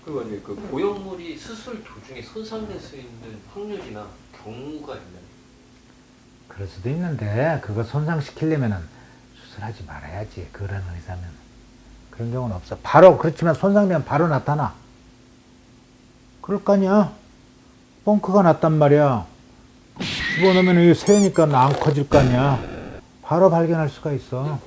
그리고 이제 그 보형물이 수술 도중에 손상될 수 있는 확률이나 경우가 있나요? 그럴 수도 있는데 그거 손상시키려면은 수술하지 말아야지. 그런 의사면. 그런 경우는 없어. 바로 그렇지만 손상되면 바로 나타나. 그럴 거 아니야. 뻥크가 났단 말이야. 집어넣으면 이게 새니까 안 커질 거 아니야. 바로 발견할 수가 있어.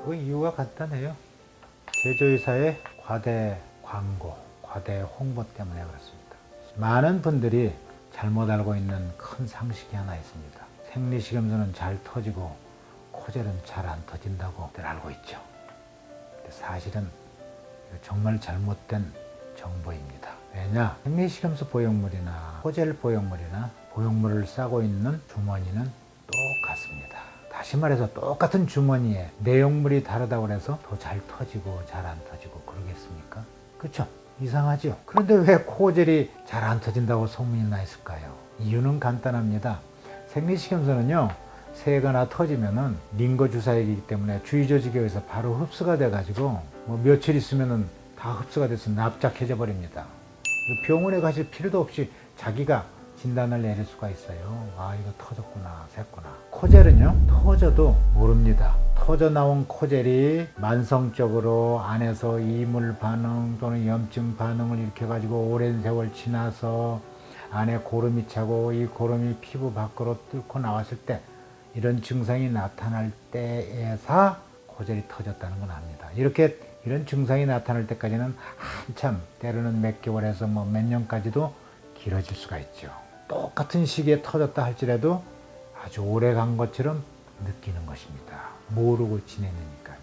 그 이유가 간단해요. 제조회사의 과대 광고, 과대 홍보 때문에 그렇습니다. 많은 분들이 잘못 알고 있는 큰 상식이 하나 있습니다. 생리식염수는 잘 터지고 코젤은 잘 안 터진다고들 알고 있죠. 근데 사실은 정말 잘못된 정보입니다. 왜냐? 생리식염수 보형물이나 코젤 보형물이나 보형물을 싸고 있는 주머니는 똑같습니다. 다시 말해서 똑같은 주머니에 내용물이 다르다고 해서 더 잘 터지고 잘 안 터지고 그러겠습니까? 그렇죠? 이상하죠? 그런데 왜 코젤이 잘 안 터진다고 소문이 나 있을까요? 이유는 간단합니다. 생리식염수는요, 새거나 터지면은 링거 주사이기 때문에 주위 조직에 의해서 바로 흡수가 돼가지고 뭐 며칠 있으면은 다 흡수가 돼서 납작해져 버립니다. 병원에 가실 필요도 없이 자기가 진단을 내릴 수가 있어요. 아, 이거 터졌구나, 샜구나. 코젤은요, 터져도 모릅니다. 터져 나온 코젤이 만성적으로 안에서 이물 반응 또는 염증 반응을 일으켜가지고 오랜 세월 지나서 안에 고름이 차고 이 고름이 피부 밖으로 뚫고 나왔을 때 이런 증상이 나타날 때에서 코젤이 터졌다는 건 압니다. 이런 증상이 나타날 때까지는 한참, 때로는 몇 개월에서 뭐 몇 년까지도 길어질 수가 있죠. 똑같은 시기에 터졌다 할지라도 아주 오래 간 것처럼 느끼는 것입니다. 모르고 지내니까요.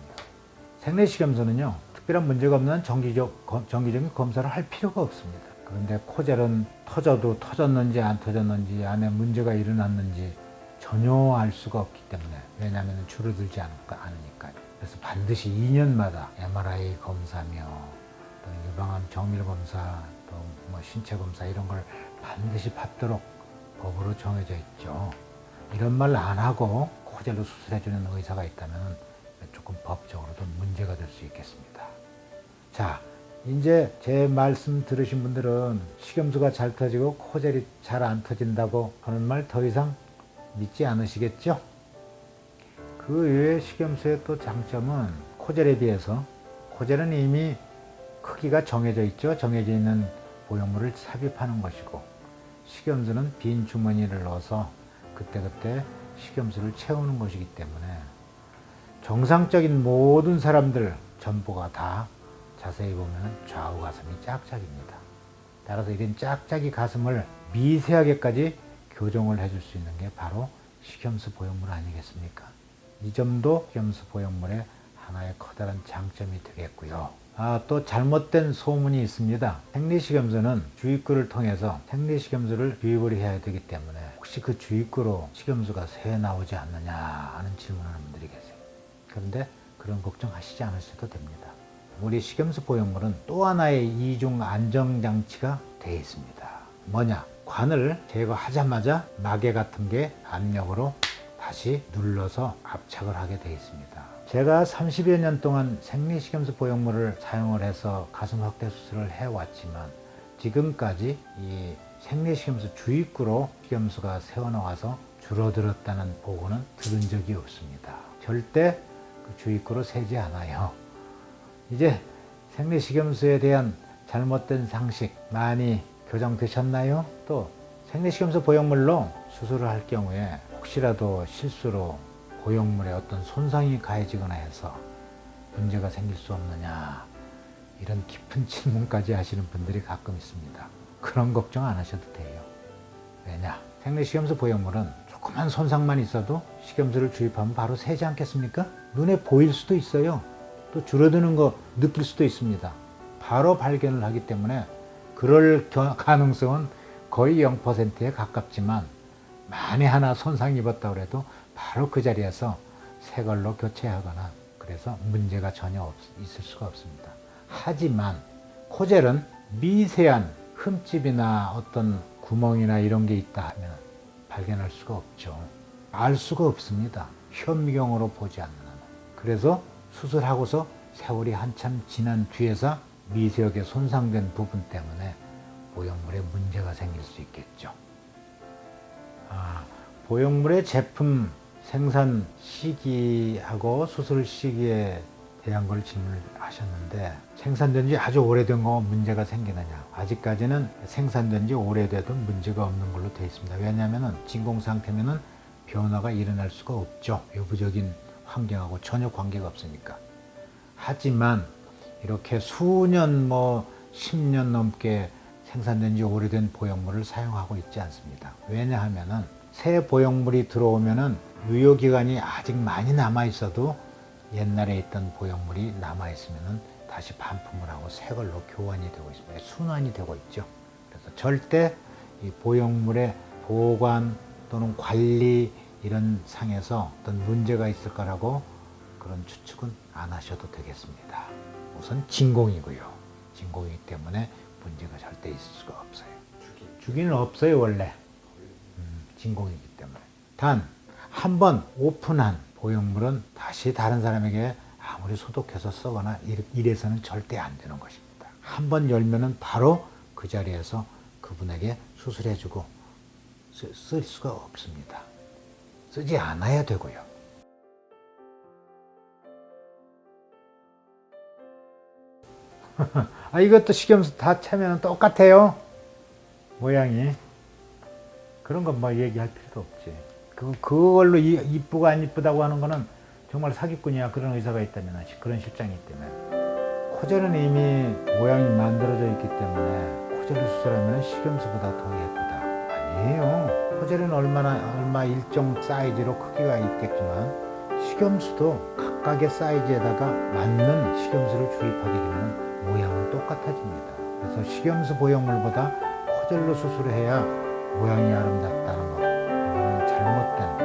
생리식염수는요, 특별한 문제가 없는 정기적인 검사를 할 필요가 없습니다. 그런데 코젤은 터져도 터졌는지 안 터졌는지 안에 문제가 일어났는지 전혀 알 수가 없기 때문에, 왜냐하면 줄어들지 않으니까요. 그래서 반드시 2년마다 MRI 검사며 또 유방암 정밀 검사 또 뭐 신체 검사 이런 걸 반드시 받도록 법으로 정해져 있죠. 이런 말 안 하고 코젤로 수술해주는 의사가 있다면 조금 법적으로도 문제가 될 수 있겠습니다. 자, 이제 제 말씀 들으신 분들은 식염수가 잘 터지고 코젤이 잘 안 터진다고 하는 말 더 이상 믿지 않으시겠죠? 그 외에 식염수의 또 장점은 코젤에 비해서, 코젤은 이미 크기가 정해져 있죠. 정해져 있는 보형물을 삽입하는 것이고, 식염수는 빈 주머니를 넣어서 그때그때 식염수를 채우는 것이기 때문에 정상적인 모든 사람들 전부가 다 자세히 보면 좌우 가슴이 짝짝입니다. 따라서 이런 짝짝이 가슴을 미세하게까지 교정을 해줄 수 있는 게 바로 식염수 보형물 아니겠습니까? 이 점도 식염수 보형물의 하나의 커다란 장점이 되겠고요. 또 잘못된 소문이 있습니다. 생리식염수는 주입구를 통해서 생리식염수를 주입을 해야 되기 때문에 혹시 그 주입구로 식염수가 새 나오지 않느냐 하는 질문하는 분들이 계세요. 그런데 그런 걱정하시지 않으셔도 됩니다. 우리 식염수 보형물은 또 하나의 이중 안정장치가 되어 있습니다. 뭐냐? 관을 제거하자마자 마개 같은 게 압력으로 다시 눌러서 압착을 하게 되어 있습니다. 제가 30여 년 동안 생리식염수 보형물을 사용을 해서 가슴 확대 수술을 해왔지만 지금까지 이 생리식염수 주입구로 식염수가 새어나와서 줄어들었다는 보고는 들은 적이 없습니다. 절대 그 주입구로 새지 않아요. 이제 생리식염수에 대한 잘못된 상식 많이 교정되셨나요? 또 생리식염수 보형물로 수술을 할 경우에 혹시라도 실수로 보형물에 어떤 손상이 가해지거나 해서 문제가 생길 수 없느냐, 이런 깊은 질문까지 하시는 분들이 가끔 있습니다. 그런 걱정 안 하셔도 돼요. 왜냐? 생리식염수 보형물은 조그만 손상만 있어도 식염수를 주입하면 바로 새지 않겠습니까? 눈에 보일 수도 있어요. 또 줄어드는 거 느낄 수도 있습니다. 바로 발견을 하기 때문에 그럴 가능성은 거의 0%에 가깝지만 만에 하나 손상 입었다고 해도 바로 그 자리에서 새 걸로 교체하거나 그래서 문제가 전혀 있을 수가 없습니다. 하지만 코젤은 미세한 흠집이나 어떤 구멍이나 이런 게 있다 하면 발견할 수가 없죠. 알 수가 없습니다. 현미경으로 보지 않는 한. 그래서 수술하고서 세월이 한참 지난 뒤에서 미세하게 손상된 부분 때문에 보형물에 문제가 생길 수 있겠죠. 보형물의 제품 생산 시기하고 수술 시기에 대한 걸 질문을 하셨는데, 생산된 지 아주 오래된 거 문제가 생기느냐? 아직까지는 생산된 지 오래돼도 문제가 없는 걸로 되어 있습니다. 왜냐하면 진공 상태면은 변화가 일어날 수가 없죠. 외부적인 환경하고 전혀 관계가 없으니까. 하지만 이렇게 수년 10년 넘게 생산된 지 오래된 보형물을 사용하고 있지 않습니다. 왜냐하면은 새 보형물이 들어오면은 유효기간이 아직 많이 남아 있어도 옛날에 있던 보형물이 남아 있으면은 다시 반품을 하고 새 걸로 교환이 되고 있습니다. 순환이 되고 있죠. 그래서 절대 이 보형물의 보관 또는 관리 이런 상에서 어떤 문제가 있을 거라고 그런 추측은 안 하셔도 되겠습니다. 우선 진공이고요. 진공이기 때문에 문제가 절대 있을 수가 없어요. 주기는 없어요, 원래. 진공이기 때문에. 단, 한번 오픈한 보형물은 다시 다른 사람에게 아무리 소독해서 쓰거나 이래서는 절대 안 되는 것입니다. 한번 열면은 바로 그 자리에서 그분에게 수술해주고 쓸 수가 없습니다. 쓰지 않아야 되고요. 이것도 식염수 다 차면 똑같아요. 모양이. 그런 건 얘기할 필요도 없지. 그걸로 이쁘고 안 이쁘다고 하는 거는 정말 사기꾼이야. 그런 의사가 있다면, 그런 실장이 있다면. 코젤은 이미 모양이 만들어져 있기 때문에 코젤을 수술하면 식염수보다 더 예쁘다. 아니에요. 코젤은 얼마 일정 사이즈로 크기가 있겠지만 식염수도 각각의 사이즈에다가 맞는 식염수를 주입하게 되면 모양은 똑같아집니다. 그래서 식염수 보형물보다 코젤로 수술을 해야 모양이 아름답다는 거, 이거는 잘못된